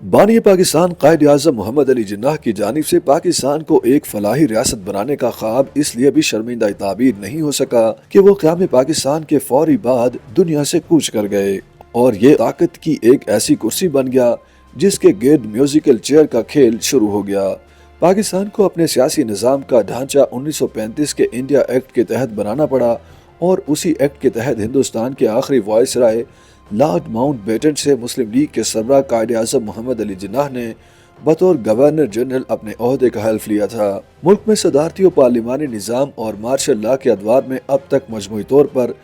बानी पाकिस्तान कायद आज़म मोहम्मद अली जिन्नाह की जानिब से पाकिस्तान को एक फलाही रियासत बनाने का ख्वाब इसलिए भी शर्मिंदा ताबीर नहीं हो सका कि वो क़याम पाकिस्तान के फौरी बाद दुनिया से कूच कर गए और ये ताकत की एक ऐसी कुर्सी बन गया जिसके गिर्द म्यूजिकल चेयर का खेल शुरू हो गया। पाकिस्तान को अपने सियासी निज़ाम का ढांचा 1935 के इंडिया एक्ट के तहत बनाना पड़ा और उसी एक्ट के तहत हिंदुस्तान के आखिरी वायसराय लॉर्ड माउंटबेटन से मुस्लिम लीग के सरबराह कायद-ए-आज़म मोहम्मद अली जिन्नाह ने बतौर गवर्नर जनरल अपने ओहदे का हल्फ लिया था। मुल्क में सदारती और पार्लिमानी निज़ाम और मार्शल लॉ के अदवार में अब तक मजमूई तौर पर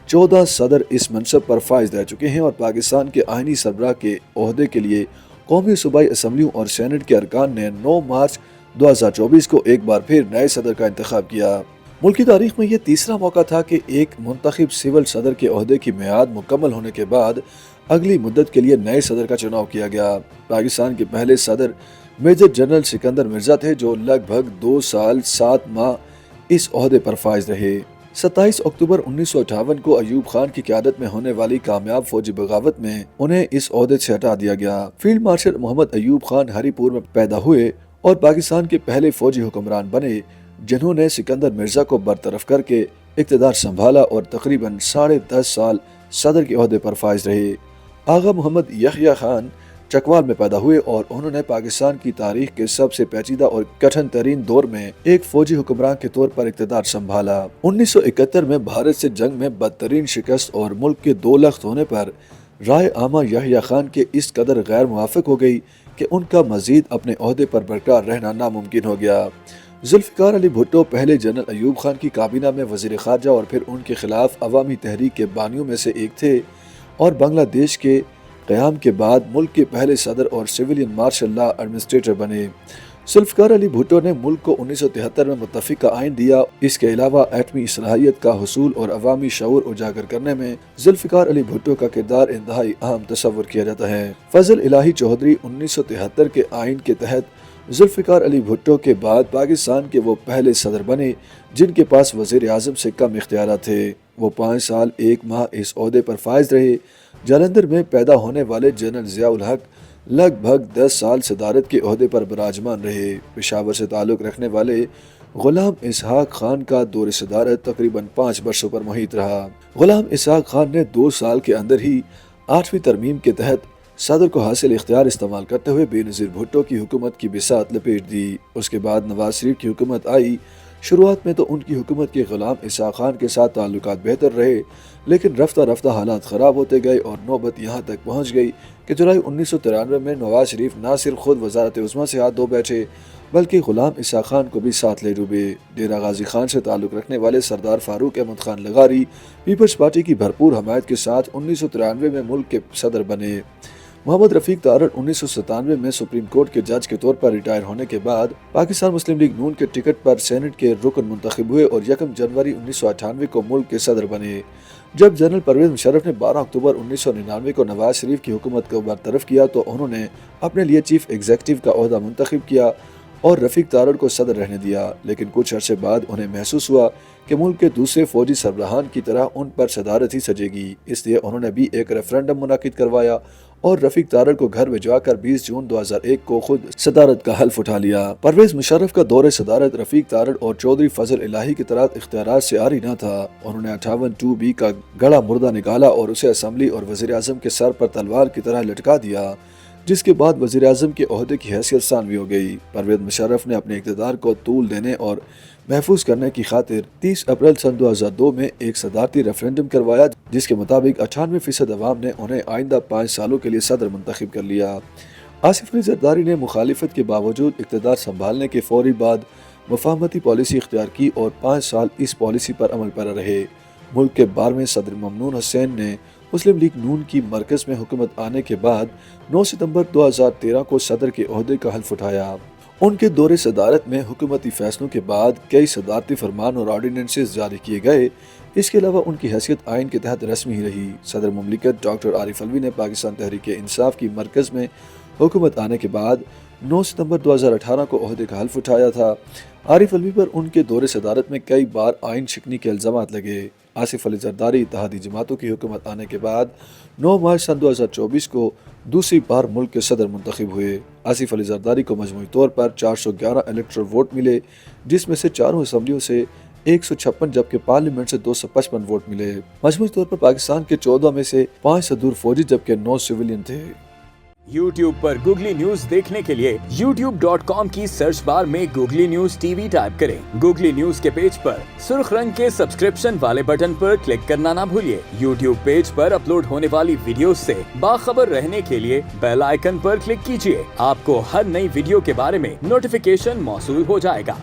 14 सदर इस मनसब पर फाइज रह चुके हैं और पाकिस्तान के आइनी सरबराह के ओहदे के लिए कौमी सूबाई असम्बलियों और सेनेट के अरकान ने 9 मार्च 2024 को एक बार फिर नए सदर का इंतखाब किया। मुल्क की तारीख में यह तीसरा मौका था कि एक मुंतखब सिविल सदर के ओहदे की मियाद मुकम्मल होने के बाद अगली मुद्दत के लिए नए सदर का चुनाव किया गया। पाकिस्तान के पहले सदर मेजर जनरल सिकंदर मिर्जा थे जो लगभग 2 साल 7 माह इस ओहदे पर फाइज रहे। 27 अक्टूबर 1958 को अयूब खान की क़यादत में होने वाली कामयाब फौजी बगावत में उन्हें इस ओहदे से हटा दिया गया। फील्ड मार्शल मोहम्मद अयूब खान हरीपुर में पैदा हुए और पाकिस्तान के पहले फौजी हुक्मरान बने जिन्होंने सिकंदर मिर्जा को बरतरफ करके इक़्तिदार संभाला और तकरीबन 10.5 साल सदर के ओहदे पर फाइज रहे। आगा मोहम्मद यहया खान चकवाल में पैदा हुए और उन्होंने पाकिस्तान की तारीख के सबसे पेचीदा और कठिन तरीन दौर में एक फौजी हुक्मरान के तौर पर इक़्तिदार संभाला। 1971 में भारत से जंग में बदतरीन शिकस्त और मुल्क के 2 लख्त होने पर राय आमा यहया खान के इस कदर गैर मुवाफिक हो गई कि उनका मजीद अपने ओहदे पर बरकरार रहना नामुमकिन हो गया। जुल्फ़िकार अली भुट्टो पहले जनरल अयूब खान की काबीना में वज़ीर ख़ारजा और फिर उनके खिलाफ अवामी तहरीक के बानियों में से एक थे और बांग्लादेश के क़याम के बाद मुल्क के पहले सदर और सिविलियन मार्शल लॉ एडमिनिस्ट्रेटर बने। जुल्फ़िकार अली भुट्टो ने मुल्क को 1973 में मुत्तफ़िक़ा आइन दिया। इसके अलावा एटमी सलाहियत का हुसूल और अवामी शऊर उजागर करने में जुल्फ़िकार अली भुट्टो का किरदार इंतहाई अहम तस्वुर किया जाता है। फजल इलाही चौधरी 1973 के आइन के तहत जुल्फ़िकार अली भुट्टो के बाद पाकिस्तान के वो पहले सदर बने जिनके पास वज़ीर आज़म से कम इख्तियारात थे। वो 5 साल 1 माह इस ओहदे पर फाइज रहे। जालंधर में पैदा होने वाले जनरल ज़ियाउल हक लगभग 10 साल सदारत के ओहदे पर विराजमान रहे। पेशावर से ताल्लुक़ रखने वाले गुलाम इसहाक खान का दौर सदारत तकरीबन 5 वर्षों पर मुहित रहा। गुलाम इसहाक खान ने 2 साल के अंदर ही 8वीं तरमीम के तहत सदर को हासिल इख्तियार इस्तेमाल करते हुए बेनज़ीर भुट्टो की हुकूमत की बिसात लपेट दी। उसके बाद नवाज शरीफ की हुकूमत आई। शुरुआत में तो उनकी हुकूमत के गुलाम इसहाक खान के साथ ताल्लुकात बेहतर रहे लेकिन रफ्ता रफ्ता हालात ख़राब होते गए और नौबत यहाँ तक पहुँच गई कि जुलाई 1993 में नवाज शरीफ न सिर्फ खुद वजारत उज़्मा से हाथ धो बैठे बल्कि गुलाम इसहाक खान को भी साथ ले डूबे। डेरा गाजी खान से ताल्लुक़ रखने वाले सरदार फारूक अहमद खान लगारी पीपल्स पार्टी की भरपूर हमायत के साथ 1993 में मुल्क के सदर बने। मोहम्मद रफ़ीक तारड़ 1997 में सुप्रीम कोर्ट के जज के तौर पर रिटायर होने के बाद पाकिस्तान मुस्लिम लीग नून के टिकट पर सेनेट के रुकन मुंतखब हुए और 1 जनवरी 1998 को मुल्क के सदर बने। जब जनरल परवेज मुशर्रफ ने 12 अक्टूबर 1999 को नवाज शरीफ की हुकूमत को बरतरफ किया तो उन्होंने अपने लिए चीफ एग्जीक्यूटिव का ओहदा मुंतखब किया और रफ़ीक तारड़ को सदर रहने दिया। लेकिन कुछ अरसे बाद उन्हें महसूस हुआ कि मुल्क के दूसरे फौजी सरबराहान की तरह उन पर सदारत ही सजेगी, इसलिए उन्होंने भी एक रेफरेंडम मुनाकिद करवाया और रफ़ीक तारड़ को घर भिजवाकर 20 जून 2001 को खुद सदारत का हल्फ उठा लिया। परवेज मुशर्रफ का दौरे सदारत रफ़ीक तारड़ और चौधरी फजल इलाही की तरह इख्तियारात से आरी न था। उन्होंने 58(2)B का गड़ा मुर्दा निकाला और उसे असम्बली और वज़ीर आज़म के सर पर तलवार की तरह लटका दिया, जिसके बाद वज़ीर आज़म के ओहदे की हैसियत सानवी हो गई। परवेज मुशर्रफ ने अपने इक़्तिदार को तूल देने और महफूज करने की खातिर 30 अप्रैल सन 2002 में एक सदारती रेफरेंडम करवाया जिसके मुताबिक 98% अवाम ने उन्हें आइंदा 5 सालों के लिए सदर मुंतखब कर लिया। आसिफ अली जरदारी ने मुखालिफत के बावजूद इक़्तिदार संभालने के फौरी बाद मुफाहमती पॉलिसी इख्तियार की और 5 साल इस पॉलिसी पर अमल पर रहे। मुल्क के 12वें सदर ममनून हुसैन ने मुस्लिम लीग नून की मरकज़ में हुकूमत आने के बाद 9 सितंबर 2013 को सदर के ओहदे का हल्फ उठाया। उनके दौरे सदारत में हुकूमती फैसलों के बाद कई सदारती फरमान और ऑर्डिनेंसेस जारी किए गए। इसके अलावा उनकी हैसियत आइन के तहत रस्मी ही रही। सदर मुमलिकत डॉक्टर आरिफ अलवी ने पाकिस्तान तहरीक इंसाफ की मरकज़ में हुकूमत आने के बाद 9 सितंबर 2018 को ओहदे का हल्फ उठाया था। आरिफ अलवी पर उनके दौरे सदारत में कई बार आइन शिकनी के इल्ज़ामात लगे। आसिफ अली जरदारी इत्तेहादी जमातों की हुकूमत आने के बाद 9 मार्च सन 2024 को दूसरी बार मुल्क के सदर मुंतखब हुए। आसिफ अली जरदारी को मजमूई तौर पर 411 इलेक्टोरल वोट मिले, जिसमें से चारों असम्बलियों से 156 जबकि पार्लियामेंट से 255 वोट मिले। मजमूई तौर पर पाकिस्तान के 14 में से 5 सदूर फौजी जबकि 9 सिविलियन थे। YouTube पर गूगली न्यूज देखने के लिए youtube.com की सर्च बार में गूगली न्यूज टीवी टाइप करें। गूगली न्यूज के पेज पर सुर्ख रंग के सब्सक्रिप्शन वाले बटन पर क्लिक करना ना भूलिए। YouTube पेज पर अपलोड होने वाली वीडियोस से बाखबर रहने के लिए बेल आइकन पर क्लिक कीजिए। आपको हर नई वीडियो के बारे में नोटिफिकेशन मौसूल हो जाएगा।